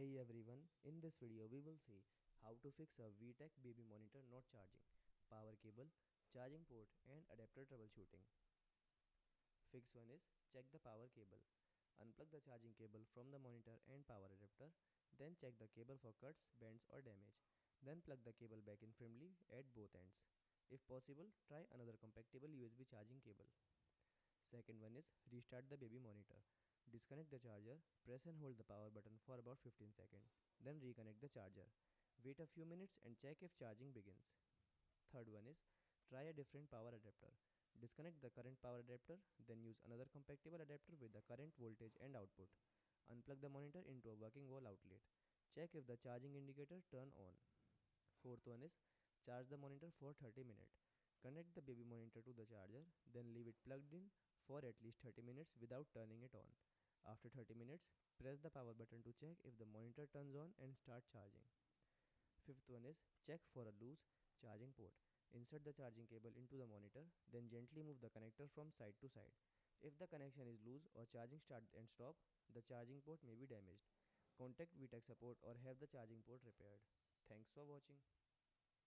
Hey everyone, in this video we will see how to fix a VTech baby monitor not charging, power cable, charging port and adapter troubleshooting. Fix 1 is check the power cable. Unplug the charging cable from the monitor and power adapter, then check the cable for cuts, bends or damage. Then plug the cable back in firmly at both ends. If possible, try another compatible USB charging cable. Second one is restart the baby monitor. Disconnect the charger, press and hold the power button for about 15 seconds. Then reconnect the charger. Wait a few minutes and check if charging begins. Third one is try a different power adapter. Disconnect the current power adapter, then use another compatible adapter with the current voltage and output. Unplug the monitor into a working wall outlet. Check if the charging indicator turn on. Fourth one is charge the monitor for 30 minutes. Connect the baby monitor to the charger, then leave it plugged in for at least 30 minutes without turning it on. After 30 minutes, press the power button to check if the monitor turns on and start charging. Fifth one is check for a loose charging port. Insert the charging cable into the monitor, then gently move the connector from side to side. If the connection is loose or charging start and stop, the charging port may be damaged. Contact VTech support or have the charging port repaired. Thanks for watching.